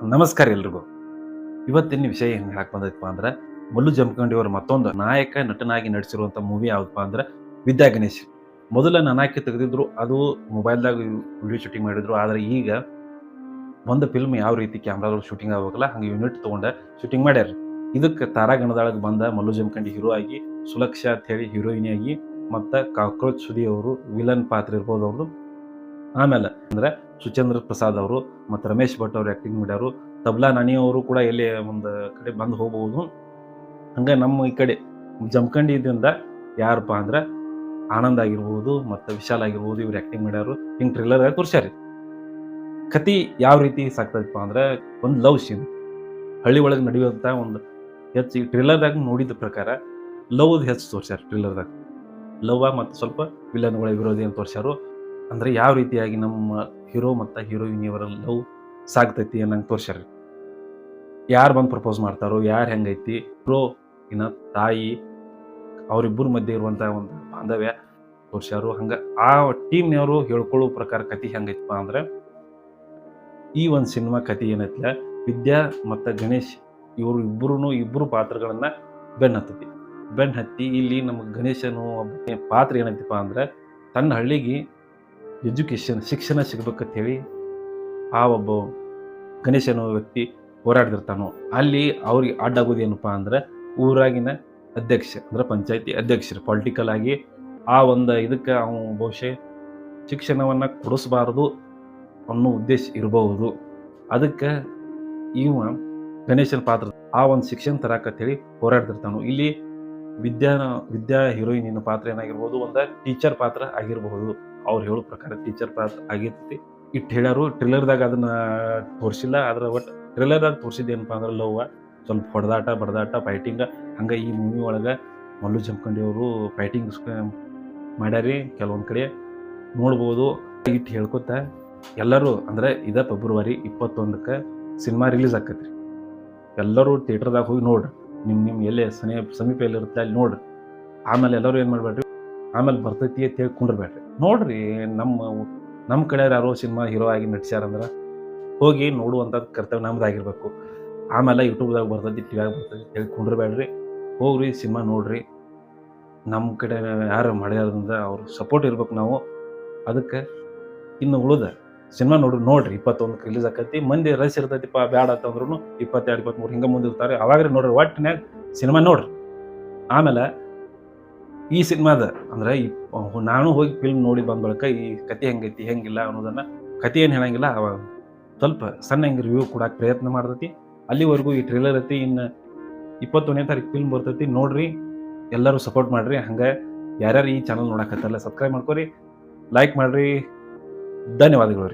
ನಮಸ್ಕಾರ ಎಲ್ರಿಗೂ. ಇವತ್ತಿನ ವಿಷಯ ಹೆಂಗೆ ಹೇಳಕ್ ಬಂದೈತಪ್ಪ ಅಂದ್ರೆ, ಮಲ್ಲು ಜಮಖಂಡಿ ಅವರು ಮತ್ತೊಂದು ನಾಯಕ ನಟನಾಗಿ ನಟಿಸಿರುವಂಥ ಮೂವಿ ಯಾವುದಪ್ಪ ಅಂದ್ರೆ ವಿದ್ಯಾ ಗಣೇಶ್. ಮೊದಲ ನಾಯಕಿ ತೆಗೆದಿದ್ರು, ಅದು ಮೊಬೈಲ್ದಾಗ ವಿಡಿಯೋ ಶೂಟಿಂಗ್ ಮಾಡಿದ್ರು. ಆದರೆ ಈಗ ಒಂದು ಫಿಲ್ಮ್ ಯಾವ ರೀತಿ ಕ್ಯಾಮ್ರಾದಲ್ಲಿ ಶೂಟಿಂಗ್ ಆಗ್ಬೇಕಲ್ಲ ಹಂಗೆ ಯೂನಿಟ್ ತೊಗೊಂಡು ಶೂಟಿಂಗ್ ಮಾಡ್ಯಾರ. ಇದಕ್ಕೆ ತಾರಾಗಣದೊಳಗೆ ಬಂದ ಮಲ್ಲು ಜಮಖಂಡಿ ಹೀರೋ ಆಗಿ, ಸುಲಕ್ಷಾ ಅಂತ ಹೇಳಿ ಹೀರೋಯಿನಿ ಆಗಿ, ಮತ್ತು ಕಾಕ್ರೋಚ್ ಸುದಿ ಅವರು ವಿಲನ್ ಪಾತ್ರ ಇರ್ಬೋದು ಅವ್ರದ್ದು. ಆಮೇಲೆ ಅಂದ್ರೆ ಸುಚೇಂದ್ರ ಪ್ರಸಾದ್ ಅವರು ಮತ್ತು ರಮೇಶ್ ಭಟ್ ಅವರು ಆ್ಯಕ್ಟಿಂಗ್ ಮಾಡ್ಯಾರು. ತಬ್ಲಾ ನಾನಿ ಅವರು ಕೂಡ ಎಲ್ಲಿ ಒಂದು ಕಡೆ ಬಂದು ಹೋಗ್ಬೋದು. ಹಂಗೆ ನಮ್ಮ ಈ ಕಡೆ ಜಮಖಂಡಿದಿಂದ ಯಾರಪ್ಪ ಅಂದ್ರೆ ಆನಂದ್ ಆಗಿರ್ಬೋದು ಮತ್ತು ವಿಶಾಲ್ ಆಗಿರ್ಬೋದು, ಇವ್ರು ಆ್ಯಕ್ಟಿಂಗ್ ಮಾಡ್ಯಾರು. ಹಿಂಗೆ ಟ್ರಿಲ್ಲರ್ ತೋರ್ಸ್ಯಾರಿ. ಕತಿ ಯಾವ ರೀತಿ ಸಾಕ್ತೈತಪ್ಪ ಅಂದ್ರೆ, ಒಂದು ಲವ್ ಸೀನ್ ಹಳ್ಳಿ ಒಳಗೆ ನಡೆಯುವಂಥ ಒಂದು ಹೆಚ್ಚು ಟ್ರಿಲ್ಲರ್ದಾಗ ನೋಡಿದ ಪ್ರಕಾರ ಲವ್ ಹೆಚ್ಚು ತೋರ್ಸ್ಯಾರ. ಟ್ರಿಲ್ಲರ್ದಾಗ ಲವ್ ಮತ್ತು ಸ್ವಲ್ಪ ವಿಲನ್ಗಳ ವಿರೋಧಿ ಅಂತ ತೋರ್ಸ್ಯಾರು. ಅಂದ್ರೆ ಯಾವ ರೀತಿಯಾಗಿ ನಮ್ಮ ಹೀರೋ ಮತ್ತು ಹೀರೋಯಿನ್ ಇವರ ಲವ್ ಸಾಗ್ತೈತಿ ಅನ್ನಂಗೆ ತೋರ್ಸ್ಯಾರ. ಯಾರು ಬಂದು ಪ್ರಪೋಸ್ ಮಾಡ್ತಾರೋ, ಯಾರು ಹೆಂಗೈತಿ, ಬ್ರೋ ಇನ್ನ ತಾಯಿ ಅವರಿಬ್ಬರ ಮಧ್ಯೆ ಇರುವಂಥ ಒಂದು ಬಾಂಧವ್ಯ ತೋರ್ಸ್ಯಾರು. ಹಂಗೆ ಆ ಟೀಮ್ನವರು ಹೇಳ್ಕೊಳ್ಳೋ ಪ್ರಕಾರ ಕತೆ ಹೆಂಗೈತಪ್ಪ ಅಂದ್ರೆ, ಈ ಒಂದು ಸಿನಿಮಾ ಕತೆ ಏನೈತಿಲ್ಲ, ವಿದ್ಯಾ ಮತ್ತು ಗಣೇಶ್ ಇಬ್ಬರು ಪಾತ್ರಗಳನ್ನ ಬೆನ್ ಹತ್ತಿ ಇಲ್ಲಿ ನಮಗೆ ಗಣೇಶನು ಒಬ್ಬ ಪಾತ್ರ ಏನೈತಿಪ್ಪ ಅಂದ್ರೆ, ತನ್ನ ಹಳ್ಳಿಗೆ ಶಿಕ್ಷಣ ಸಿಗ್ಬೇಕಂತ ಹೇಳಿ ಆ ಒಬ್ಬ ಗಣೇಶ್ ಅನ್ನೋ ವ್ಯಕ್ತಿ ಹೋರಾಡ್ತಿರ್ತಾನೋ. ಅಲ್ಲಿ ಅವ್ರಿಗೆ ಅಡ್ಡಾಗೋದು ಏನಪ್ಪ ಅಂದ್ರೆ, ಊರಾಗಿನ ಅಧ್ಯಕ್ಷ ಅಂದ್ರೆ ಪಂಚಾಯತಿ ಅಧ್ಯಕ್ಷರು ಪೊಲಿಟಿಕಲ್ ಆಗಿ ಆ ಒಂದು ಇದಕ್ಕೆ ಅವನು ಬಹುಶಃ ಶಿಕ್ಷಣವನ್ನು ಕೊಡಿಸಬಾರ್ದು ಅನ್ನೋ ಉದ್ದೇಶ ಇರಬಹುದು. ಅದಕ್ಕೆ ಇವ ಗಣೇಶನ ಪಾತ್ರ ಆ ಒಂದು ಶಿಕ್ಷಣ ತರಕಂತೇಳಿ ಹೋರಾಡ್ತಿರ್ತಾನು. ಇಲ್ಲಿ ವಿದ್ಯಾ ಹೀರೋಯಿನಿನ ಪಾತ್ರ ಏನಾಗಿರ್ಬೋದು, ಒಂದು ಟೀಚರ್ ಪಾತ್ರ ಆಗಿರಬಹುದು. ಅವ್ರು ಹೇಳೋ ಪ್ರಕಾರ ಟೀಚರ್ ಪಾತ್ರ ಆಗಿರ್ತೈತಿ ಇಟ್ಟು ಹೇಳ್ಯಾರು. ಟ್ರಿಲ್ಲರ್ದಾಗ ಅದನ್ನ ತೋರಿಸಿಲ್ಲ. ಆದ್ರೆ ಒಟ್ಟು ಟ್ರಿಲ್ಲರ್ದಾಗ ತೋರಿಸಿದ್ದೇನಪ್ಪ ಅಂದ್ರೆ ಲವ್, ಸ್ವಲ್ಪ ಹೊಡೆದಾಟ ಬಡದಾಟ ಫೈಟಿಂಗ್. ಹಂಗೆ ಈ ಮೂವಿ ಒಳಗೆ ಮಲ್ಲು ಜಮಖಂಡಿ ಅವರು ಫೈಟಿಂಗ್ಸ್ ಮಾಡ್ಯಾರಿ. ಕೆಲವೊಂದು ಕಡೆ ನೋಡ್ಬೋದು. ಇಟ್ಟು ಹೇಳ್ಕೊತ ಎಲ್ಲರೂ ಅಂದರೆ ಫೆಬ್ರವರಿ 21ಕ್ಕೆ ಸಿನಿಮಾ ರಿಲೀಸ್ ಆಕೈತ್ರಿ. ಎಲ್ಲರೂ ಥಿಯೇಟರ್ದಾಗ ಹೋಗಿ ನೋಡ್ರಿ. ನಿಮ್ಮ ಎಲ್ಲೇ ಸಮೀಪ ಎಲ್ಲಿರುತ್ತೆ ಅಲ್ಲಿ ನೋಡ್ರಿ. ಆಮೇಲೆ ಎಲ್ಲರೂ ಏನು ಮಾಡಬೇಡ್ರಿ, ಆಮೇಲೆ ಬರ್ತೈತಿ ಅಂತ ಹೇಳಿ ಕುಂಡ್ರಬೇಡ್ರಿ. ನೋಡ್ರಿ, ನಮ್ಮ ಕಡೆ ಯಾರೋ ಸಿನಿಮಾ ಹೀರೋ ಆಗಿ ನಟಿಸ್ಯಾರಂದ್ರೆ ಹೋಗಿ ನೋಡುವಂಥದ್ದು ಕರ್ತವ್ಯ ನಮ್ದಾಗಿರ್ಬೇಕು. ಆಮೇಲೆ ಯೂಟ್ಯೂಬ್ದಾಗ ಬರ್ತೈತಿ, ಟಿವಿಯಾಗ ಬರ್ತೈತಿ ಹೇಳಿ ಕುಂಡ್ರಬೇಡ್ರಿ. ಹೋಗ್ರಿ, ಸಿನಿಮಾ ನೋಡ್ರಿ. ನಮ್ಮ ಕಡೆ ಯಾರು ಮಾಡ್ಯಾರಂದ್ರೆ ಅವ್ರು ಸಪೋರ್ಟ್ ಇರ್ಬೇಕು ನಾವು. ಅದಕ್ಕೆ ಇನ್ನು ಉಳಿದ ಸಿನಿಮಾ ನೋಡ್ರಿ. 21ಕ್ಕೆ ರಿಲೀಸ್ ಆಕೈತಿ. ಮಂದಿ ರಶ್ ಇರ್ತೈತಿಪ್ಪ ಬ್ಯಾಡ ಅಂತಂದ್ರೂ 22, 23 ಹಿಂಗೆ ಮುಂದೆ ಇರ್ತಾರೆ. ಅವಾಗ್ರಿ ನೋಡ್ರಿ, ಒಟ್ಟಿನ್ಯಾಗ ಸಿನಿಮಾ ನೋಡ್ರಿ. ಆಮೇಲೆ ಈ ಸಿನಿಮಾದ ಅಂದ್ರೆ ನಾನು ಹೋಗಿ ಫಿಲ್ಮ್ ನೋಡಿ ಬಂದ ಬಳಿಕ ಈ ಕತೆ ಹೆಂಗೈತಿ ಹೆಂಗಿಲ್ಲ ಅನ್ನೋದನ್ನ, ಕತೆ ಏನು ಹೇಳಂಗಿಲ್ಲ, ಅವಾಗ ಸ್ವಲ್ಪ ಸಣ್ಣ ಹಿಂಗೆ ರಿವ್ಯೂ ಕೊಡಕ್ಕೆ ಪ್ರಯತ್ನ ಮಾಡ್ತೈತಿ. ಅಲ್ಲಿವರೆಗೂ ಈ ಟ್ರೇಲರ್ ಐತಿ. ಇನ್ನು 21ನೇ ತಾರೀಕು ಫಿಲ್ಮ್ ಬರ್ತೈತಿ, ನೋಡ್ರಿ. ಎಲ್ಲರೂ ಸಪೋರ್ಟ್ ಮಾಡ್ರಿ. ಹಂಗೆ ಯಾರ್ಯಾರು ಈ ಚಾನಲ್ ನೋಡಕತ್ತಲ್ಲ ಸಬ್ಸ್ಕ್ರೈಬ್ ಮಾಡ್ಕೊರಿ, ಲೈಕ್ ಮಾಡ್ರಿ. ಧನ್ಯವಾದಗಳು ರೀ.